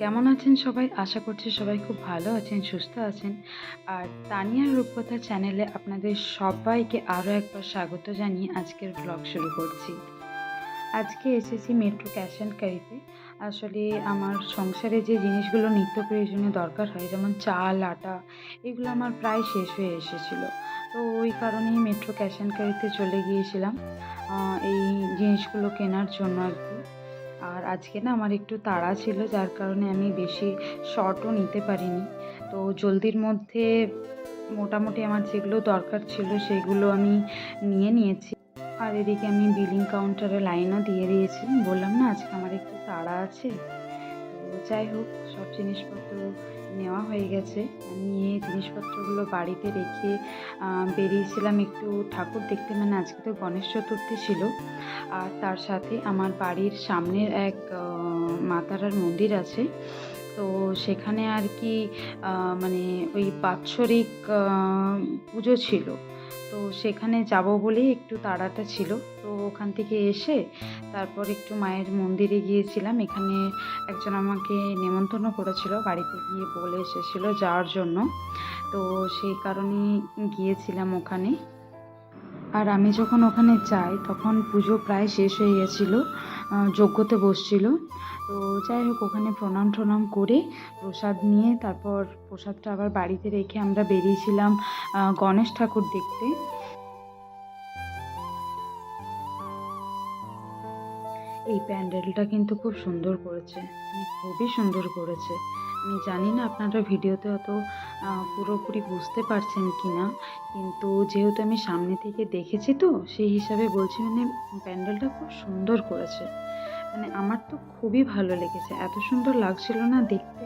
কেমন আছেন সবাই? আশা করছি সবাই খুব ভালো আছেন, সুস্থ আছেন। আর তানিয়ার রূপকথা চ্যানেলে আপনাদের সবাইকে আরও একবার স্বাগত জানিয়ে আজকের ভ্লগ শুরু করছি। আজকে এসেছি মেট্রো ক্যাশ অ্যান্ড ক্যারিতে। আসলে আমার সংসারে যে জিনিসগুলো নিত্য প্রয়োজনীয় দরকার হয়, যেমন চাল, আটা, এগুলো আমার প্রায় শেষ হয়ে এসেছিলো। তো ওই কারণেই মেট্রো ক্যাশ অ্যান্ড ক্যারিতে চলে গিয়েছিলাম এই জিনিসগুলো কেনার জন্য আরকি। আর আজকে না আমার একটু তাড়া ছিল, যার কারণে আমি বেশি শর্টও নিতে পারিনি। তো জলদির মধ্যে মোটামুটি আমার যেগুলো দরকার ছিল সেগুলো আমি নিয়ে নিয়েছি। আর এদিকে আমি বিলিং কাউন্টারে লাইনও দিয়ে দিয়েছি। বললাম না আজকে আমার একটু তাড়া আছে। তো যাই হোক, সব জিনিসপত্র নেওয়া হয়ে গেছে। নিয়ে জিনিসপত্রগুলো বাড়িতে রেখে বেরিয়েছিলাম একটু ঠাকুর দেখতে। মানে আজকে তো গণেশ চতুর্থী ছিল। আর তার সাথে আমার বাড়ির সামনের এক মা তারার মন্দির আছে। তো সেখানে আর কি মানে ওই বাৎসরিক পুজো ছিল। তো সেখানে যাব বলেই একটু তাড়াটা ছিল। তো ওখান থেকে এসে তারপর একটু মায়ের মন্দিরে গিয়েছিলাম। এখানে একজন আমাকে নেমন্তন্ন করেছিল, বাড়িতে গিয়ে বলে এসেছিল যাওয়ার জন্য। তো সেই কারণেই গিয়েছিলাম ওখানে। আর আমি যখন ওখানে যাই তখন পুজো প্রায় শেষ হয়ে গেছিলো, যজ্ঞতে বসছিল। তো যাই হোক, ওখানে প্রণাম টনাম করে প্রসাদ নিয়ে তারপর প্রসাদটা আবার বাড়িতে রেখে আমরা বেরিয়েছিলাম গণেশ ঠাকুর দেখতে। এই প্যান্ডেলটা কিন্তু খুব সুন্দর করেছে, মানে খুবই সুন্দর করেছে। আমি জানি না আপনারা ভিডিওতে অত পুরোপুরি বুঝতে পারছেন কি না, কিন্তু যেহেতু আমি সামনে থেকে দেখেছি তো সেই হিসাবে বলছি, মানে প্যান্ডেলটা খুব সুন্দর করেছে। মানে আমার তো খুবই ভালো লেগেছে, এত সুন্দর লাগছিল না দেখতে।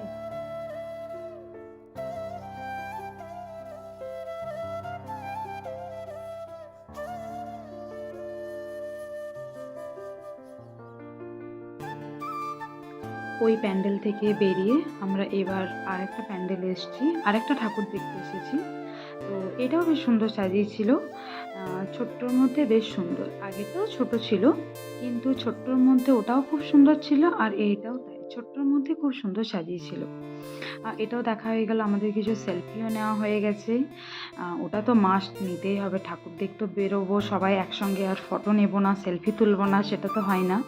ওই প্যান্ডেল থেকে বেরিয়ে আমরা এবার আরেকটা প্যান্ডেলে এসেছি, আরেকটা ঠাকুর দেখতে এসেছি। তো এটাও বেশ সুন্দর সাজিয়েছিল, ছোট্টর মধ্যে বেশ সুন্দর। আগেটাও ছোট ছিল, কিন্তু ছোট্টর মধ্যে ওটাও খুব সুন্দর ছিল, আর এইটাও তাই, ছোট্টর মধ্যে খুব সুন্দর সাজিয়েছিল। এটাও দেখা হয়ে গেল, আমাদের কিছু সেলফিও নেওয়া হয়ে গেছে। ওটা তো মাস্ট নিতেই হবে, ঠাকুর দেখতে বেরোবো সবাই একসঙ্গে, আর ফটো নেব না, সেলফি তুলব না, সেটা তো হয় না।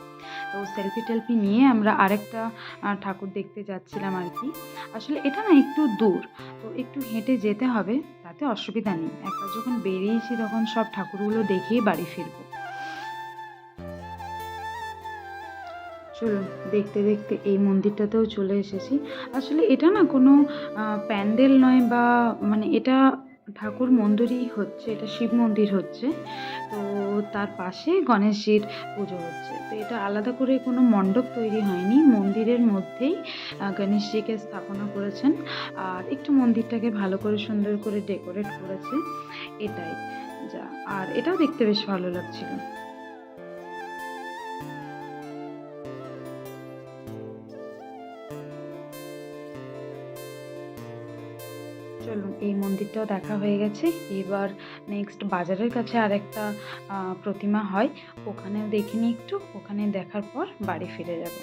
তো সেলফি টেলফি নিয়ে আমরা আরেকটা ঠাকুর দেখতে যাচ্ছিলাম আর কি। আসলে এটা না একটু দূর, তো একটু হেঁটে যেতে হবে, তাতে অসুবিধা নেই। একবার যখন বেরিয়েছি তখন সব ঠাকুরগুলো দেখেই বাড়ি ফিরবো। চলুন, দেখতে দেখতে এই মন্দিরটাতেও চলে এসেছি। আসলে এটা না কোনো প্যান্ডেল নয়, বা মানে এটা ঠাকুর মন্দিরই হচ্ছে, এটা শিব মন্দির হচ্ছে। তো তার পাশে গণেশজির পুজো হচ্ছে। তো এটা আলাদা করে কোনো মণ্ডপ তৈরি হয়নি, মন্দিরের মধ্যেই গণেশজিকে স্থাপনা করেছেন। আর একটু মন্দিরটাকে ভালো করে সুন্দর করে ডেকোরেট করেছে, এটাই যা। আর এটাও দেখতে বেশ ভালো লাগছিল। চলুন, এই মন্দিরটাও দেখা হয়ে গেছে। এবার নেক্সট বাজারের কাছে আরেকটা প্রতিমা হয়, ওখানেও দেখে নিই একটু। ওখানে দেখার পর বাড়ি ফিরে যাব।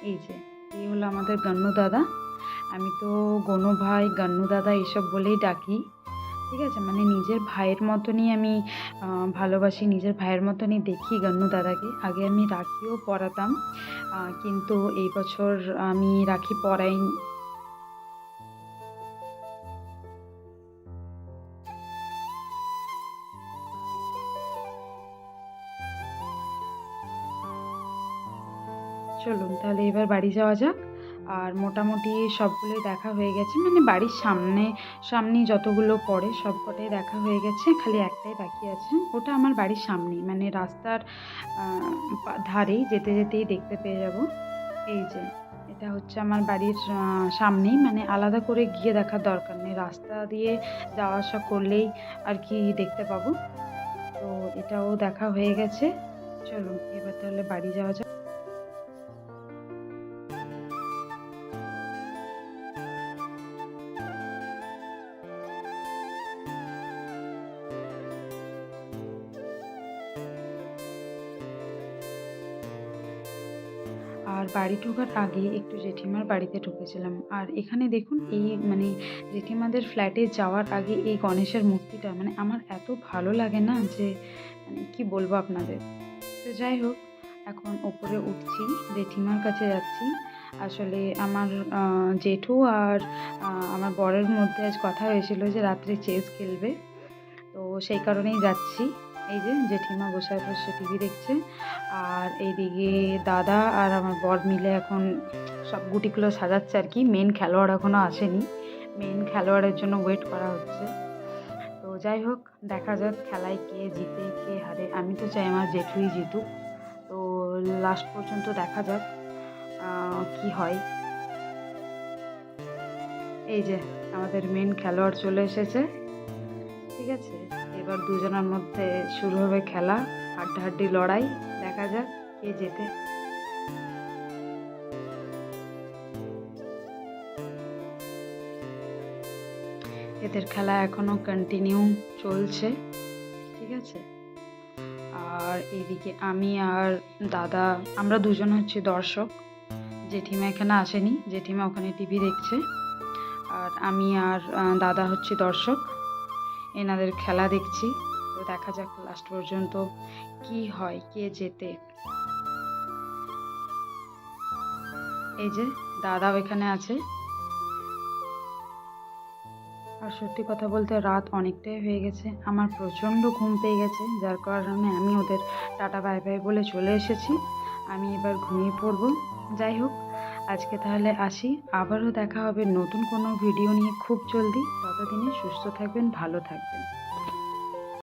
এই যে, এই হলো আমাদের গান্নু দাদা। আমি তো গনু ভাই, গান্নু দাদা এসব বলেই ডাকি। ঠিক আছে? মানে নিজের ভাইয়ের মতনই আমি ভালোবাসি, নিজের ভাইয়ের মতনই দেখি গান্নু দাদাকে। আগে আমি রাখিও পরাতাম, কিন্তু এই বছর আমি রাখি পরাইনি। চলুন তাহলে এবার বাড়ি যাওয়া যাক। আর মোটামুটি সবগুলোই দেখা হয়ে গেছে, মানে বাড়ির সামনেই যতগুলো পড়ে সবকটাই দেখা হয়ে গেছে। খালি একটাই বাকি আছে, ওটা আমার বাড়ির সামনেই, মানে রাস্তার ধারেই, যেতে যেতেই দেখতে পেয়ে যাব। এই যে, এটা হচ্ছে আমার বাড়ির সামনেই, মানে আলাদা করে গিয়ে দেখার দরকার নেই, রাস্তা দিয়ে যাওয়া আসা করলেই আর কি দেখতে পাবো। তো এটাও দেখা হয়ে গেছে। চলুন এবার তাহলে বাড়ি যাওয়া যাক। আর বাড়ি ঢোকার আগে একটু জেঠিমার বাড়িতে ঢুকেছিলাম। আর এখানে দেখুন এই মানে জেঠিমাদের ফ্ল্যাটে যাওয়ার আগে এই গণেশের মূর্তিটা মানে আমার এত ভালো লাগে না যে মানে কি বলবো আপনাদের। তো যাই হোক, এখন ওপরে উঠছি, জেঠিমার কাছে যাচ্ছি। আসলে আমার জেঠু আর আমার বরের মধ্যে আজ কথা হয়েছিল যে রাত্রে চেস খেলবে, তো সেই কারণেই যাচ্ছি। এই যে জেঠিমা বসে বসে টিভি দেখছে, আর এইদিকে দাদা আর আমার বর মিলে এখন সব গুটিগুলো সাজাচ্ছে আর কি। মেন খেলোয়াড় এখনও আসেনি, মেন খেলোয়াড়ের জন্য ওয়েট করা হচ্ছে। তো যাই হোক, দেখা যাক খেলায় কে জিতে কে হারে। আমি তো চাই আমার জেঠুই জিতুক, তো লাস্ট পর্যন্ত দেখা যাক কি হয়। এই যে আমাদের মেন খেলোয়াড় চলে এসেছে, ঠিক আছে। এবার দুজনের মধ্যে শুরু হবে খেলা, হাড্ডাহাড্ডি লড়াই, দেখা যাক কে জেতে। এদের খেলা এখনো কন্টিনিউ চলছে, ঠিক আছে। আর এইদিকে আমি আর দাদা, আমরা দুজন হচ্ছে দর্শক। জেঠিমা এখানে আসেনি, জেঠিমা ওখানে টিভি দেখছে। আর আমি আর দাদা হচ্ছে দর্শক, এনাদের খেলা দেখছি। তো দেখা যাক লাস্ট পর্যন্ত কি হয়, কে জেতে। এই যে দাদাও এখানে আছে। আর সত্যি কথা বলতে রাত অনেকটাই হয়ে গেছে, আমার প্রচণ্ড ঘুম পেয়ে গেছে, যার কারণে আমি ওদের টাটা বাই বাই বলে চলে এসেছি। আমি এবার ঘুমিয়ে পড়ব। যাই হোক, আজকে তাহলে আসি, আবারও দেখা হবে নতুন কোনো ভিডিও নিয়ে খুব জলদি। ততদিনে সুস্থ থাকবেন, ভালো থাকবেন।